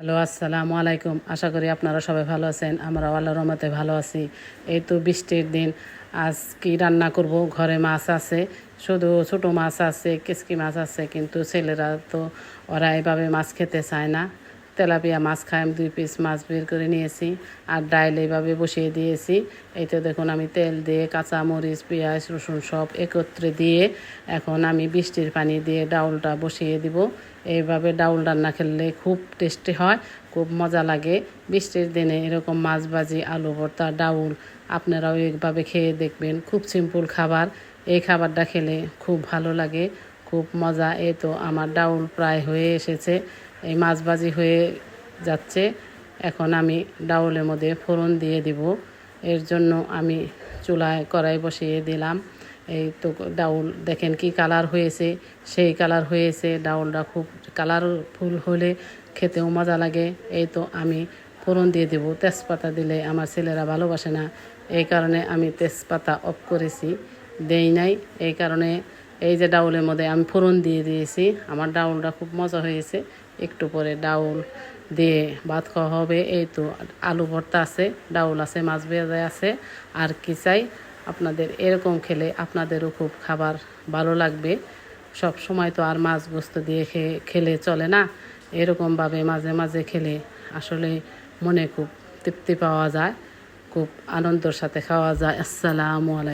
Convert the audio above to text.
Hello, আসসালামু আলাইকুম। আশা করি আপনারা সবাই ভালো আছেন। আমরা আল্লাহর রহমতে ভালো আছি। এই তো বৃষ্টির দিন, আজ কি রান্না করব? ঘরে মাছ আছে, শুধু ছোটো মাছ আছে, কিচকি মাছ আছে, কিন্তু ছেলেরা তো ওরা এভাবে মাছ খেতে চায় না। তেলাপিয়া মাছ খায়, আমি 2 পিস মাছ বের করে নিয়েছি আর ডাইল এইভাবে বসিয়ে দিয়েছি। এই তো দেখুন, আমি তেল দিয়ে কাঁচা মরিচ, পেঁয়াজ, রসুন সব একত্রে দিয়ে এখন আমি বৃষ্টির পানি দিয়ে ডাউলটা বসিয়ে দিব। এইভাবে ডাউল রান্না খেলে খুব টেস্টি হয়, খুব মজা লাগে। বৃষ্টির দিনে এরকম মাছ ভাজি, আলু ভর্তা, ডাউল আপনারাও এইভাবে খেয়ে দেখবেন। খুব সিম্পল খাবার, এই খাবারটা খেলে খুব ভালো লাগে, খুব মজা। এই তো আমার ডাউল প্রায় হয়ে এসেছে, এই মাছ ভাজি হয়ে যাচ্ছে। এখন আমি ডাউলের মধ্যে ফোড়ন দিয়ে দিব। এর জন্য আমি চুলায় কড়াই বসিয়ে দিলাম। এই তো ডাউল দেখেন কি কালার হয়েছে, সেই কালার হয়েছে। ডাউলটা খুব কালারফুল হলে খেতেও মজা লাগে। এই তো আমি ফোড়ন দিয়ে দেব। তেজপাতা দিলে আমার ছেলেরা ভালোবাসে না, এই কারণে আমি তেজপাতা অফ করেছি, দেই নাই। এই কারণে এই যে ডাউলের মধ্যে আমি ফোড়ন দিয়ে দিয়েছি। আমার ডাউলটা খুব মজা হয়েছে। একটু পরে ডাউল দিয়ে ভাত খাওয়া হবে। এই তো আলু ভর্তা আছে, ডাউল আছে, মাছ ভাজা আছে, আর কি চাই? আপনাদের এরকম খেলে আপনাদেরও খুব খাবার ভালো লাগবে। সব সময় তো আর মাছ গোস্ত দিয়ে খেলে চলে না। এরকমভাবে মাঝে মাঝে খেলে আসলে মনে খুব তৃপ্তি পাওয়া যায়, খুব আনন্দের সাথে খাওয়া যায়। আসসালামু আলাইকুম।